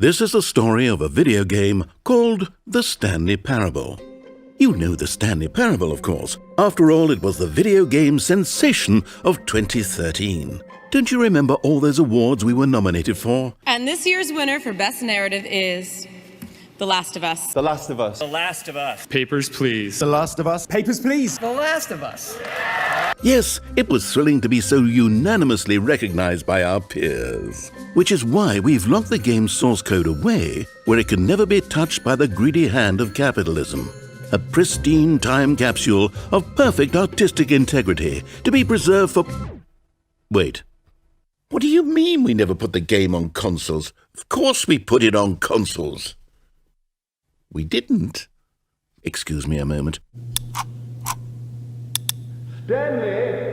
This is the story of a video game called The Stanley Parable. You know The Stanley Parable, of course. After all, it was the video game sensation of 2013. Don't you remember all those awards we were nominated for? And this year's winner for Best Narrative is The Last of Us. The Last of Us. The Last of Us. Papers, please. The Last of Us. Papers, please. The Last of Us. Yes, it was thrilling to be so unanimously recognized by our peers. Which is why we've locked the game's source code away where it can never be touched by the greedy hand of capitalism. A pristine time capsule of perfect artistic integrity to be preserved for... Wait. What do you mean we never put the game on consoles? Of course we put it on consoles. We didn't. Excuse me a moment. Stanley!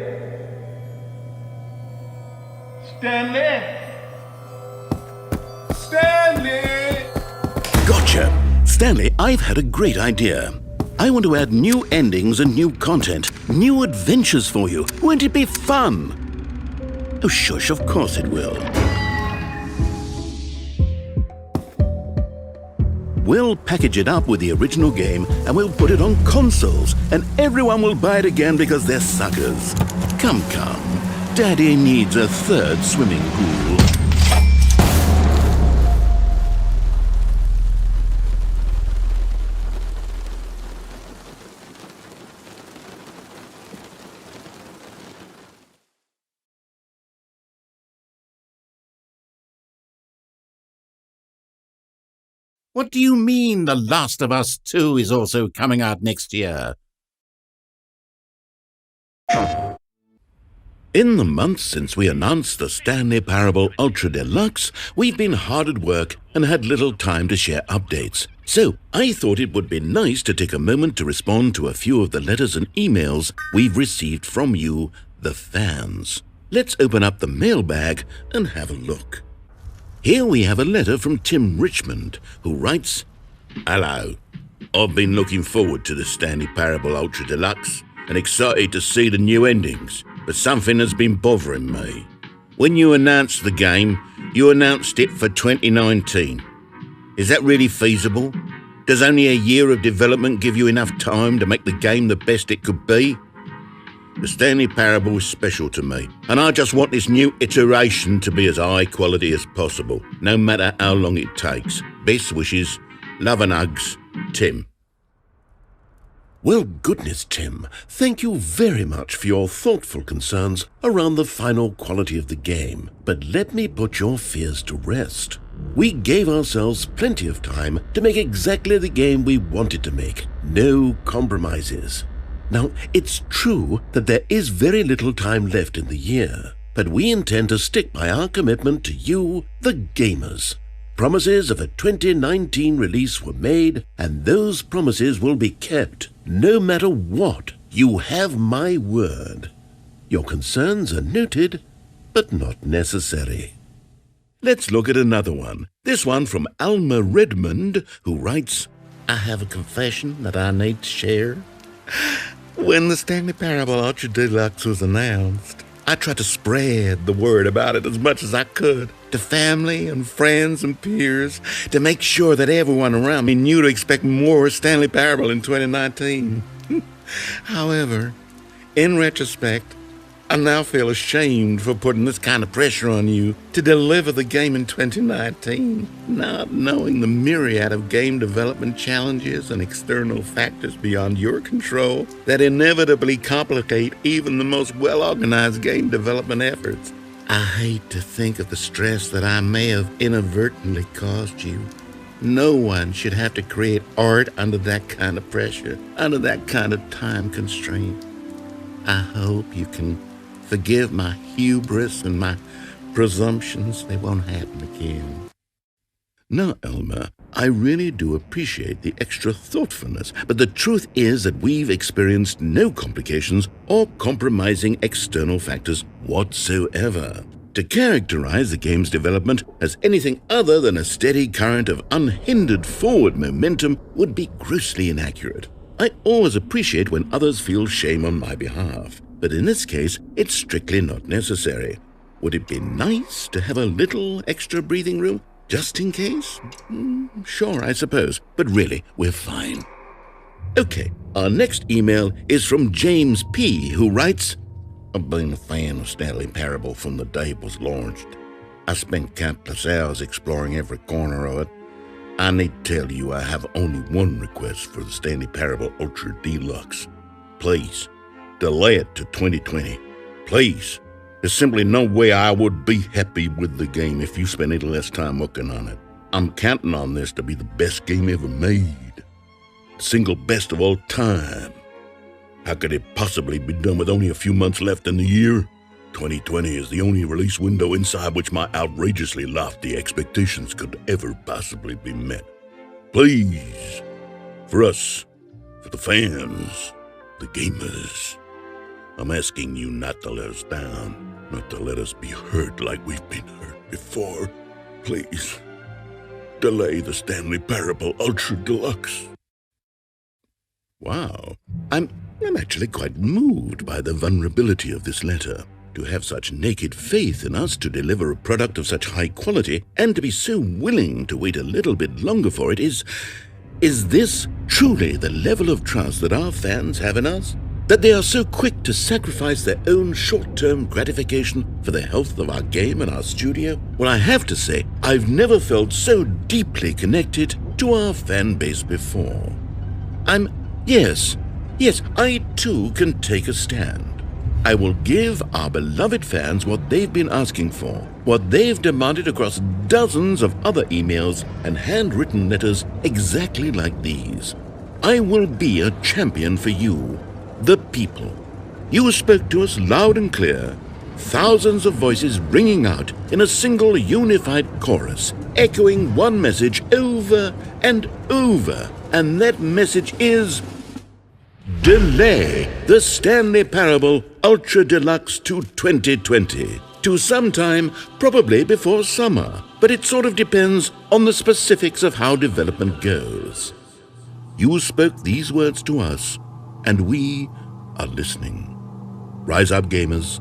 Stanley! Stanley! Gotcha! Stanley, I've had a great idea. I want to add new endings and new content, new adventures for you. Won't it be fun? Oh, shush, of course it will. We'll package it up with the original game and we'll put it on consoles, and everyone will buy it again because they're suckers. Come, Daddy needs a third swimming pool. What do you mean The Last of Us 2 is also coming out next year? In the months since we announced the Stanley Parable Ultra Deluxe, we've been hard at work and had little time to share updates. So I thought it would be nice to take a moment to respond to a few of the letters and emails we've received from you, the fans. Let's open up the mailbag and have a look. Here we have a letter from Tim Richmond, who writes, "Hello. I've been looking forward to the Stanley Parable Ultra Deluxe and excited to see the new endings, but something has been bothering me. When you announced the game, you announced it for 2019. Is that really feasible? Does only a year of development give you enough time to make the game the best it could be? The Stanley Parable is special to me, and I just want this new iteration to be as high quality as possible, no matter how long it takes. Best wishes, love and hugs, Tim." Well, goodness, Tim, thank you very much for your thoughtful concerns around the final quality of the game. But let me put your fears to rest. We gave ourselves plenty of time to make exactly the game we wanted to make. No compromises. Now, it's true that there is very little time left in the year, but we intend to stick by our commitment to you, the gamers. Promises of a 2019 release were made, and those promises will be kept, no matter what. You have my word. Your concerns are noted, but not necessary. Let's look at another one. This one from Alma Redmond, who writes, "I have a confession that I need to share. When the Stanley Parable Ultra Deluxe was announced, I tried to spread the word about it as much as I could to family and friends and peers to make sure that everyone around me knew to expect more Stanley Parable in 2019. However, in retrospect, I now feel ashamed for putting this kind of pressure on you to deliver the game in 2019, not knowing the myriad of game development challenges and external factors beyond your control that inevitably complicate even the most well-organized game development efforts. I hate to think of the stress that I may have inadvertently caused you. No one should have to create art under that kind of pressure, under that kind of time constraint. I hope you can forgive my hubris and my presumptions. They won't happen again." Now, Elmer, I really do appreciate the extra thoughtfulness, but the truth is that we've experienced no complications or compromising external factors whatsoever. To characterize the game's development as anything other than a steady current of unhindered forward momentum would be grossly inaccurate. I always appreciate when others feel shame on my behalf, but in this case, it's strictly not necessary. Would it be nice to have a little extra breathing room? Just in case? Sure, I suppose. But really, we're fine. Okay, our next email is from James P., who writes, I've been a fan of Stanley Parable from the day it was launched. I spent countless hours exploring every corner of it. I need to tell you I have only one request for the Stanley Parable Ultra Deluxe. Please, delay it to 2020. Please. There's simply no way I would be happy with the game if you spent any less time working on it. I'm counting on this to be the best game ever made. The single best of all time. How could it possibly be done with only a few months left in the year? 2020 is the only release window inside which my outrageously lofty expectations could ever possibly be met. Please, for us, for the fans, the gamers, I'm asking you not to let us down, not to let us be hurt like we've been hurt before. Please, delay the Stanley Parable Ultra Deluxe. Wow, I'm actually quite moved by the vulnerability of this letter. To have such naked faith in us to deliver a product of such high quality and to be so willing to wait a little bit longer for it is this truly the level of trust that our fans have in us? That they are so quick to sacrifice their own short-term gratification for the health of our game and our studio? Well, I have to say, I've never felt so deeply connected to our fan base before. Yes, I too can take a stand. I will give our beloved fans what they've been asking for, what they've demanded across dozens of other emails and handwritten letters exactly like these. I will be a champion for you, the people. You spoke to us loud and clear, thousands of voices ringing out in a single unified chorus, echoing one message over and over, and that message is: delay the Stanley Parable Ultra Deluxe to 2020, to sometime probably before summer, but it sort of depends on the specifics of how development goes. You spoke these words to us, and we are listening. Rise up, gamers.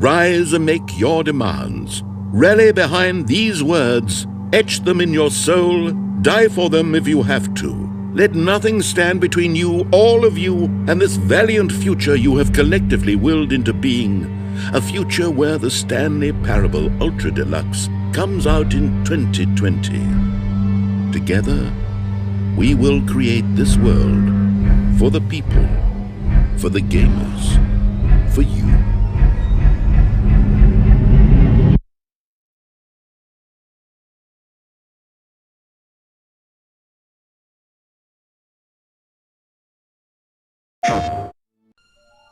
Rise and make your demands. Rally behind these words. Etch them in your soul. Die for them if you have to. Let nothing stand between you, all of you, and this valiant future you have collectively willed into being. A future where the Stanley Parable Ultra Deluxe comes out in 2020. Together, we will create this world for the people, for the gamers, for you.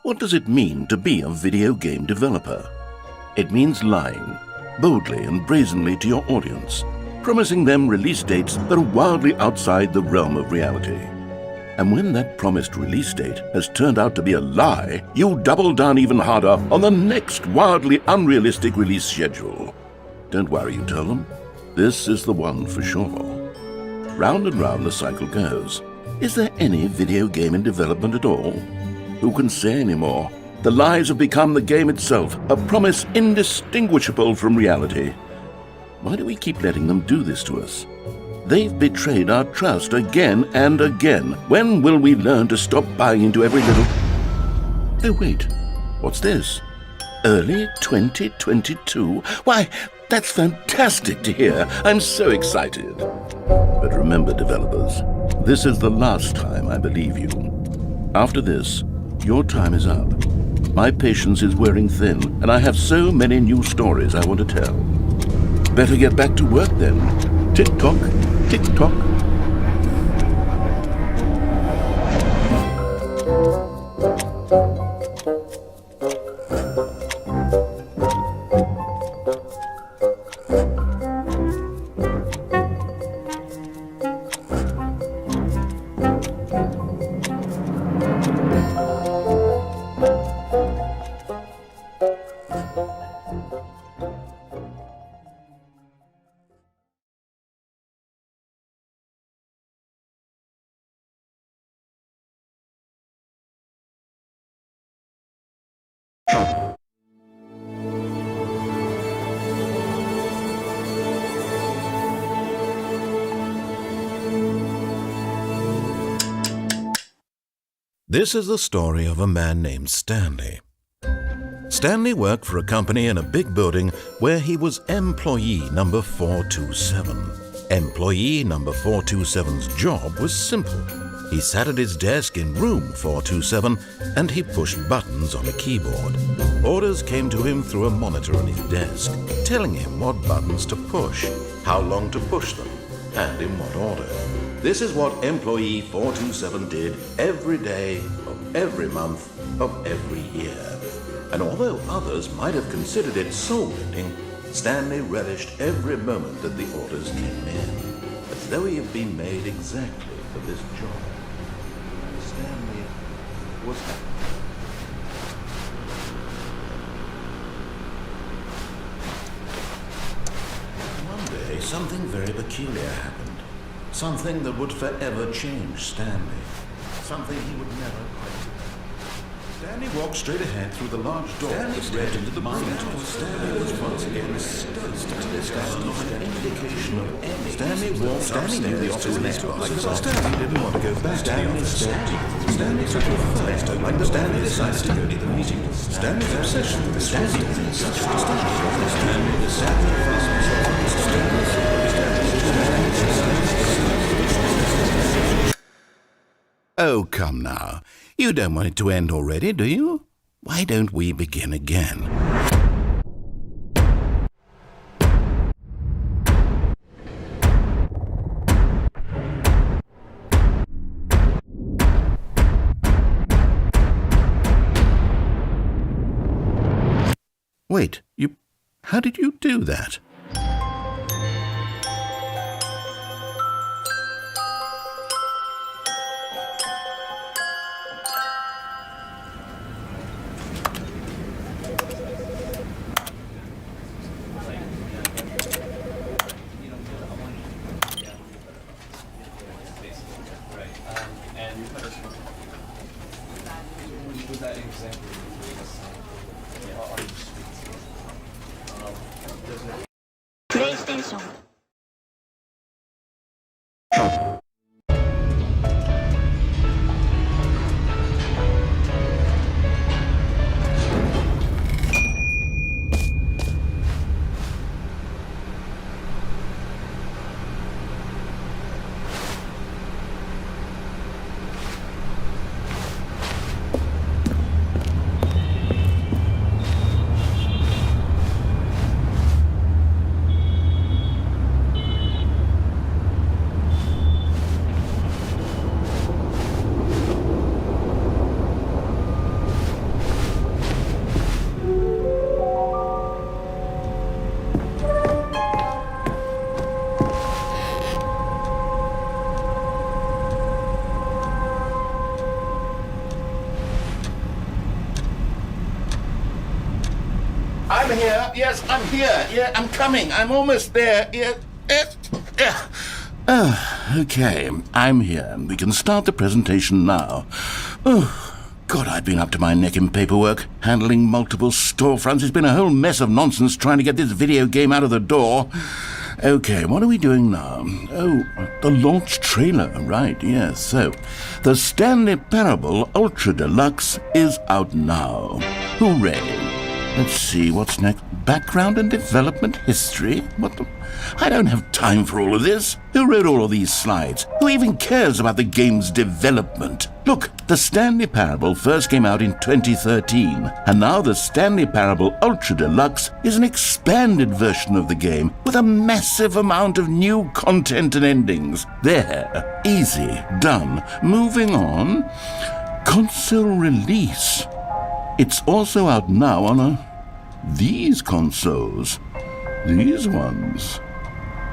What does it mean to be a video game developer? It means lying, boldly and brazenly to your audience, promising them release dates that are wildly outside the realm of reality. And when that promised release date has turned out to be a lie, you double down even harder on the next wildly unrealistic release schedule. Don't worry, you tell them. This is the one for sure. Round and round the cycle goes. Is there any video game in development at all? Who can say anymore? The lies have become the game itself, a promise indistinguishable from reality. Why do we keep letting them do this to us? They've betrayed our trust again and again. When will we learn to stop buying into every little... Oh, wait. What's this? Early 2022? Why, that's fantastic to hear. I'm so excited. But remember, developers, this is the last time I believe you. After this, your time is up. My patience is wearing thin, and I have so many new stories I want to tell. Better get back to work then. Tick-tock, tick-tock. This is the story of a man named Stanley. Stanley worked for a company in a big building where he was employee number 427. Employee number 427's job was simple. He sat at his desk in room 427 and he pushed buttons on a keyboard. Orders came to him through a monitor on his desk, telling him what buttons to push, how long to push them, and in what order. This is what employee 427 did every day of every month of every year. And although others might have considered it soul-bending, Stanley relished every moment that the orders came in, as though he had been made exactly for this job. Stanley was happy. One day, something very peculiar happened. Something that would forever change Stanley. Something he would never quite. Stanley walked straight ahead through the large door that led into the mind. Stanley was once again stunned. Not an indication of any. Stanley walked. Stanley knew the office next door. Stanley didn't want to go back. Stanley stepped. Stanley took it first. When Stanley decided to go to the meeting, Stanley's obsession with this was in such a Stanley decided to fast himself on Stanley. Oh, come now. You don't want it to end already, do you? Why don't we begin again? Wait, how did you do that? PlayStation. I'm here. Yes, I'm here. Yeah, I'm coming. I'm almost there. Yeah. Okay, I'm here. We can start the presentation now. Oh, God, I've been up to my neck in paperwork, handling multiple storefronts. It's been a whole mess of nonsense trying to get this video game out of the door. Okay, what are we doing now? Oh, the launch trailer, right, yes. So, the Stanley Parable Ultra Deluxe is out now. Hooray! Let's see, what's next? Background and development history? What the? I don't have time for all of this. Who wrote all of these slides? Who even cares about the game's development? Look, the Stanley Parable first came out in 2013, and now the Stanley Parable Ultra Deluxe is an expanded version of the game with a massive amount of new content and endings. There. Easy. Done. Moving on. Console release. It's also out now on these consoles. These ones.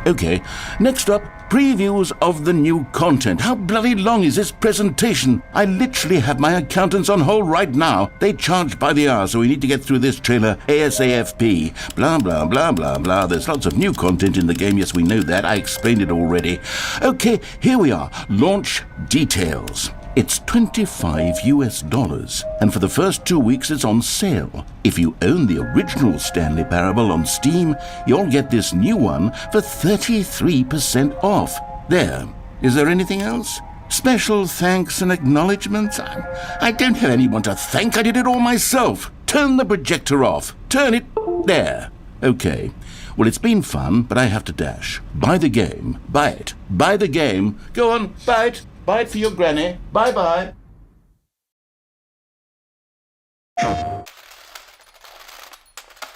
Okay, next up, previews of the new content. How bloody long is this presentation? I literally have my accountants on hold right now. They charge by the hour, so we need to get through this trailer ASAP. Blah, blah, blah, blah, blah. There's lots of new content in the game. Yes, we know that. I explained it already. Okay, here we are. Launch details. It's $25, and for the first 2 weeks it's on sale. If you own the original Stanley Parable on Steam, you'll get this new one for 33% off. There. Is there anything else? Special thanks and acknowledgements? I don't have anyone to thank. I did it all myself. Turn the projector off. Turn it... There. Okay. Well, it's been fun, but I have to dash. Buy the game. Buy it. Buy the game. Go on, buy it. Buy it for your granny. Bye-bye.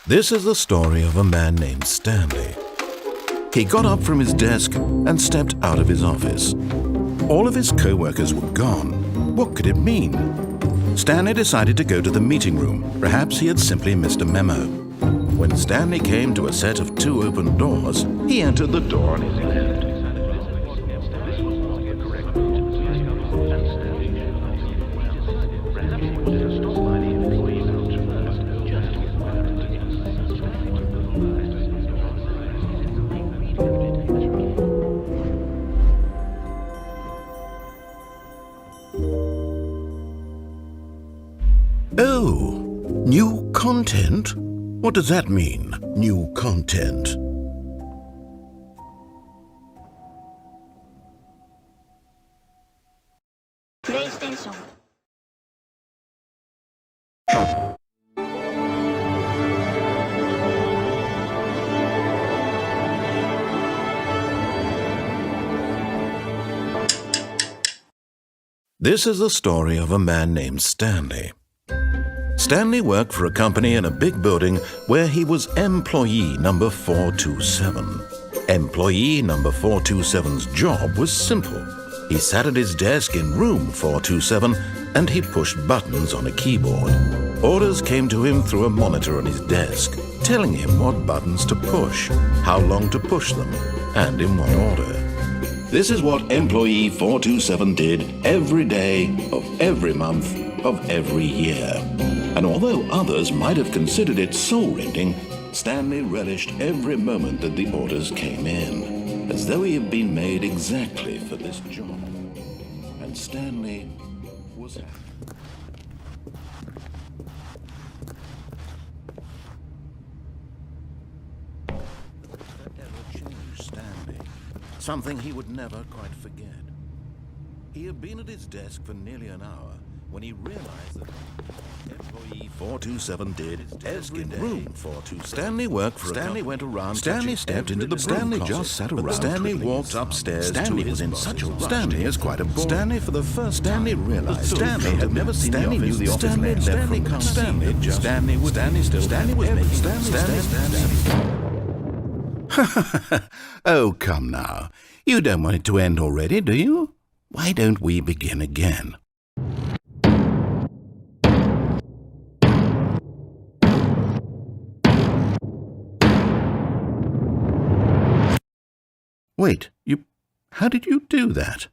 This is the story of a man named Stanley. He got up from his desk and stepped out of his office. All of his co-workers were gone. What could it mean? Stanley decided to go to the meeting room. Perhaps he had simply missed a memo. When Stanley came to a set of 2 open doors, he entered the door on his left. Oh, new content? What does that mean, new content? PlayStation. This is the story of a man named Stanley. Stanley worked for a company in a big building where he was employee number 427. Employee number 427's job was simple. He sat at his desk in room 427 and he pushed buttons on a keyboard. Orders came to him through a monitor on his desk, telling him what buttons to push, how long to push them, and in what order. This is what employee 427 did every day of every month of every year. And although others might have considered it soul-rending, Stanley relished every moment that the orders came in, as though he had been made exactly for this job. And Stanley was happy. Stanley, something he would never quite forget. He had been at his desk for nearly an hour when he realized that employee 427 did every day. Room 427. Stanley worked for Stanley went around. Stanley stepped into the Stanley just sat around. Stanley walked upstairs. Stanley was in such a rush. Stanley is quite a boring. Stanley for the first Stanley realized Stanley had never seen Stanley the office. Knew the office. Stanley left Stanley from Stanley just Stanley was Stanley still Stanley was making Stanley. Oh, come now. You don't want it to end already, do you? Why don't we begin again? Wait, how did you do that?